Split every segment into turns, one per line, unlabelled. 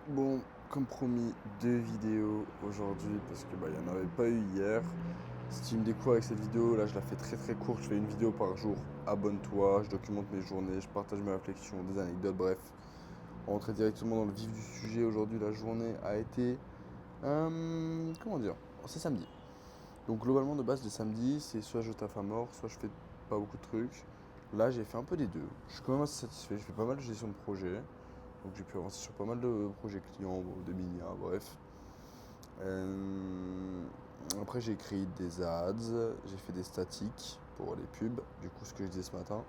Bon, comme promis, 2 vidéos aujourd'hui parce que il n'y en avait pas eu hier. Si tu me découvres avec cette vidéo, là je la fais très très courte, je fais une vidéo par jour. Abonne-toi, je documente mes journées, je partage mes réflexions, des anecdotes, bref. On rentrait directement dans le vif du sujet. Aujourd'hui, la journée a été... comment dire? C'est samedi. Donc globalement de base le samedi, c'est soit je taffe à mort, soit je fais pas beaucoup de trucs. Là j'ai fait un peu des deux. Je suis quand même assez satisfait, je fais pas mal de gestion de projet. Donc j'ai pu avancer sur pas mal de projets clients, bon, de minia, bref. Euh, Après j'ai créé des ads, j'ai fait des statiques pour les pubs, du coup ce que je disais ce matin.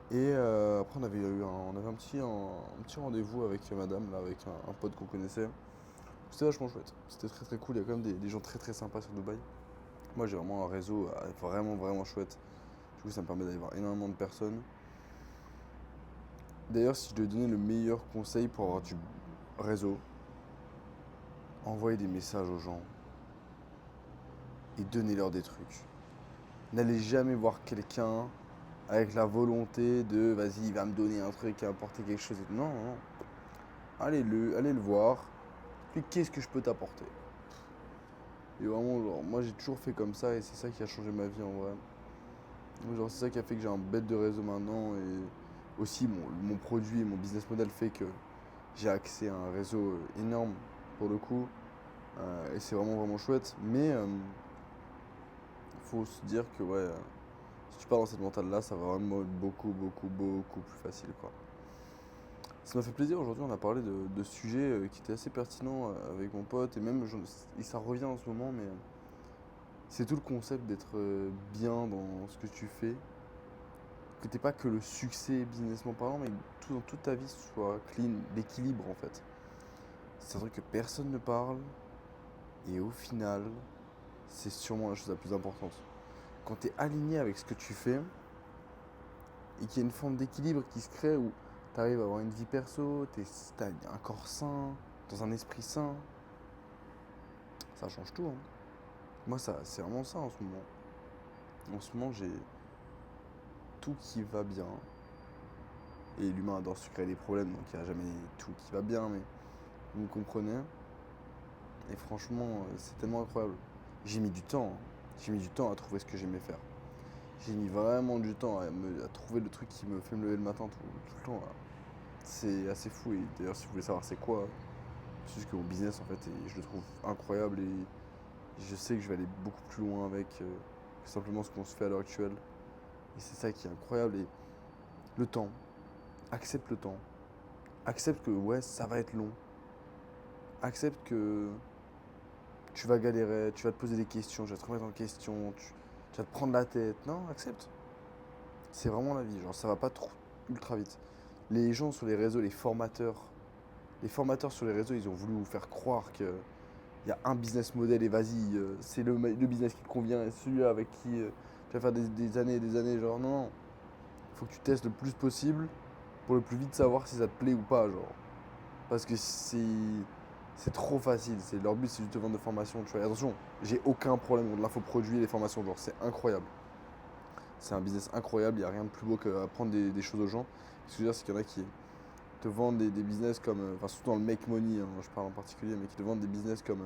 Et après on avait un petit rendez-vous avec madame, là, avec un pote qu'on connaissait. C'était vachement chouette, c'était très très cool, il y a quand même des gens très très sympas sur Dubaï. Moi j'ai vraiment un réseau vraiment vraiment chouette. Du coup ça me permet d'aller voir énormément de personnes. D'ailleurs si je devais donner le meilleur conseil pour avoir du réseau, envoyez des messages aux gens et donnez-leur des trucs. N'allez jamais voir quelqu'un avec la volonté de vas-y, il va me donner un truc, il va apporter quelque chose. Non, non, non. Allez le voir. Puis qu'est-ce que je peux t'apporter? Et vraiment, genre, moi j'ai toujours fait comme ça et c'est ça qui a changé ma vie en vrai. Genre, c'est ça qui a fait que j'ai un bête de réseau maintenant et aussi mon produit et mon business model fait que j'ai accès à un réseau énorme pour le coup. Et c'est vraiment vraiment chouette. Mais faut se dire que ouais, si tu pars dans cette mentale-là, ça va vraiment être beaucoup, beaucoup, beaucoup plus facile, quoi. Ça m'a fait plaisir aujourd'hui, on a parlé de sujets qui étaient assez pertinents avec mon pote, et même, et ça revient en ce moment, mais c'est tout le concept d'être bien dans ce que tu fais, que t'es pas que le succès businessment parlant, mais tout dans toute ta vie soit clean, l'équilibre en fait. C'est un truc que personne ne parle, et au final, c'est sûrement la chose la plus importante. Quand t'es aligné avec ce que tu fais, et qu'il y a une forme d'équilibre qui se crée où tu arrives à avoir une vie perso, t'as un corps sain, dans un esprit sain, ça change tout, hein. Moi, c'est vraiment ça en ce moment. En ce moment, j'ai tout qui va bien. Et l'humain adore se créer des problèmes, donc il n'y a jamais tout qui va bien, mais vous me comprenez. Et franchement, c'est tellement incroyable. J'ai mis du temps, hein. J'ai mis du temps à trouver ce que j'aimais faire. J'ai mis vraiment du temps à trouver le truc qui me fait me lever le matin tout le temps, là. C'est assez fou. Et d'ailleurs, si vous voulez savoir c'est quoi, c'est juste que mon business, en fait, je le trouve incroyable et je sais que je vais aller beaucoup plus loin avec que simplement ce qu'on se fait à l'heure actuelle. Et c'est ça qui est incroyable. Et le temps, accepte le temps. Accepte que, ouais, ça va être long. Accepte que tu vas galérer, tu vas te poser des questions, tu vas te remettre en question, tu vas te prendre la tête. Non, accepte. C'est vraiment la vie. Genre, ça va pas trop ultra vite. Les gens sur les réseaux, les formateurs sur les réseaux, ils ont voulu vous faire croire que il y a un business model et vas-y, c'est le business qui te convient et celui-là avec qui tu vas faire des années et des années. Genre, non, non. Il faut que tu testes le plus possible pour le plus vite savoir si ça te plaît ou pas, genre. Parce que c'est trop facile. Leur but, c'est juste de vendre des formations. Tu vois. Et attention, j'ai aucun problème contre l'infoproduit et les formations. Genre, c'est incroyable. C'est un business incroyable. Il n'y a rien de plus beau qu'apprendre des choses aux gens. Ce que je veux dire, c'est qu'il y en a qui te vendent des business comme. Enfin, surtout dans le make money, hein, je parle en particulier, mais qui te vendent des business comme.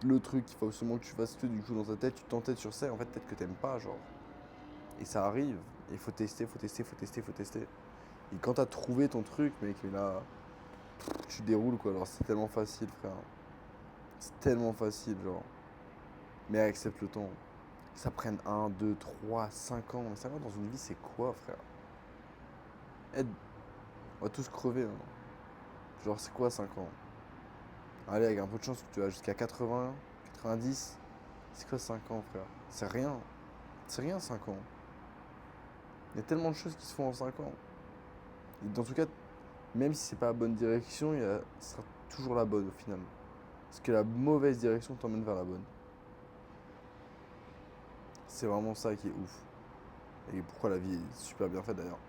Le truc qu'il faut absolument que tu fasses tout du coup dans ta tête, tu t'entêtes sur ça et en fait peut-être que t'aimes pas genre. Et ça arrive. Et il faut tester, faut tester, faut tester, faut tester. Et quand t'as trouvé ton truc, mec, là, tu déroules quoi. Alors c'est tellement facile, frère. C'est tellement facile, genre. Mais accepte le temps. Que ça prenne 1, 2, 3, 5 ans. Mais 5 ans dans une vie, c'est quoi, frère? Eh, on va tous crever, hein. Genre, c'est quoi 5 ans? Allez, avec un peu de chance, tu vas jusqu'à 80, 90. C'est quoi 5 ans, frère? C'est rien. C'est rien 5 ans. Il y a tellement de choses qui se font en 5 ans. Et dans tout cas, même si c'est pas la bonne direction, ce sera toujours la bonne au final. Parce que la mauvaise direction t'emmène vers la bonne. C'est vraiment ça qui est ouf. Et pourquoi la vie est super bien faite d'ailleurs.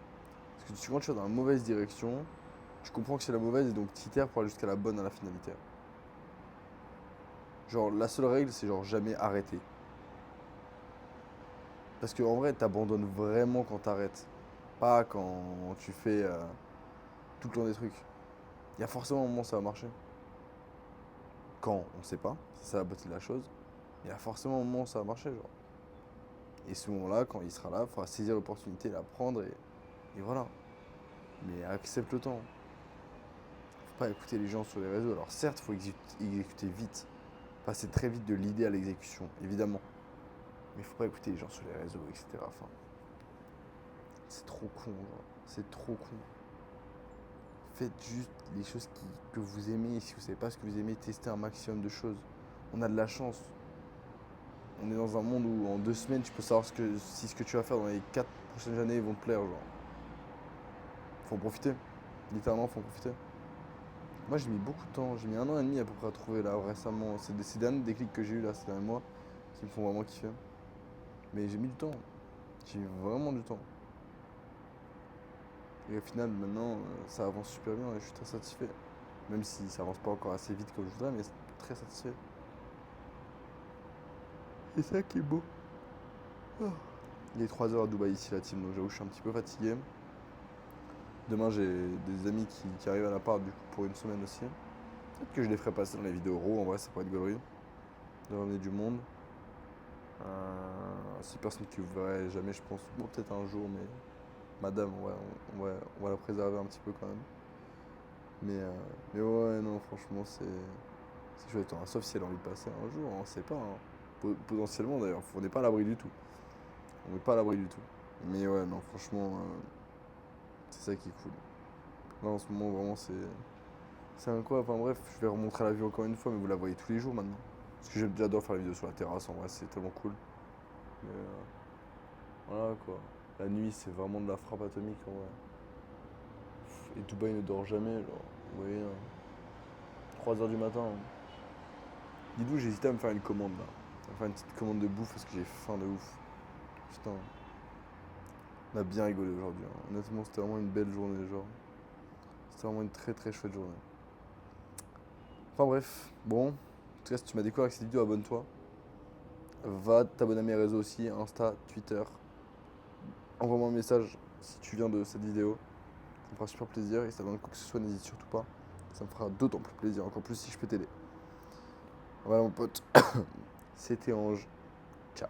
Parce que quand tu vas dans la mauvaise direction, tu comprends que c'est la mauvaise et donc tu itères pour aller jusqu'à la bonne à la finalité. Genre, la seule règle, c'est genre jamais arrêter. Parce qu'en vrai, t'abandonnes vraiment quand t'arrêtes. Pas quand tu fais tout le temps des trucs. Il y a forcément un moment où ça va marcher. Quand, on sait pas, c'est ça la beauté de la chose. Il y a forcément un moment où ça va marcher, genre. Et ce moment-là, quand il sera là, il faudra saisir l'opportunité, la prendre et voilà. Mais accepte le temps. Faut pas écouter les gens sur les réseaux. Alors certes, il faut exécuter vite. Passer très vite de l'idée à l'exécution, évidemment. Mais il faut pas écouter les gens sur les réseaux, etc. Enfin, c'est trop con, genre. C'est trop con. Faites juste les choses que vous aimez. Si vous savez pas ce que vous aimez, testez un maximum de choses. On a de la chance. On est dans un monde où en 2 semaines, tu peux savoir si ce que tu vas faire dans les 4 prochaines années vont te plaire, genre. Faut en profiter. Littéralement, faut en profiter. Moi, j'ai mis beaucoup de temps. J'ai mis 1 an et demi à peu près à trouver là récemment. C'est ces derniers déclics que j'ai eu là ces derniers mois qui me font vraiment kiffer. Mais j'ai mis du temps. J'ai mis vraiment du temps. Et au final, maintenant, ça avance super bien et je suis très satisfait. Même si ça avance pas encore assez vite comme je voudrais, mais très satisfait. C'est ça qui est beau. Ah. Il est 3 heures à Dubaï ici, la team, donc j'avoue, je suis un petit peu fatigué. Demain, j'ai des amis qui arrivent à l'appart du coup pour une semaine aussi. Peut-être que je les ferai passer dans les vidéos raw, en vrai, ça pourrait être gaulerie. De ramener du monde. C'est personne qui verrait jamais, je pense. Bon, peut-être un jour, mais madame, ouais, on va la préserver un petit peu quand même. Mais ouais, non, franchement, c'est chouette, hein. Sauf si elle a envie de passer un jour, on sait pas, hein. Potentiellement d'ailleurs, on n'est pas à l'abri du tout. On n'est pas à l'abri du tout. Mais ouais, non, franchement, c'est ça qui est cool. Là, en ce moment, vraiment, c'est un quoi. Enfin bref, je vais remontrer la vue encore une fois, mais vous la voyez tous les jours maintenant. Parce que j'adore faire la vidéo sur la terrasse, en vrai, c'est tellement cool. Mais voilà quoi. La nuit, c'est vraiment de la frappe atomique en vrai. Et Dubaï ne dort jamais, genre. Vous voyez, 3 heures du matin, hein. Dis-vous, j'hésitais à me faire une commande là. À faire une petite commande de bouffe parce que j'ai faim de ouf. Putain, on a bien rigolé aujourd'hui, hein. Honnêtement, c'était vraiment une belle journée, genre. C'était vraiment une très très chouette journée. Enfin bref, bon. En tout cas, si tu m'as découvert avec cette vidéo, abonne-toi. Va t'abonner à mes réseaux aussi, Insta, Twitter. Envoie-moi un message si tu viens de cette vidéo. Ça me fera super plaisir. Et si t'as besoin de quoi que ce soit, n'hésite surtout pas. Ça me fera d'autant plus plaisir, encore plus si je peux t'aider. Voilà mon pote. C'était Ange. Ciao.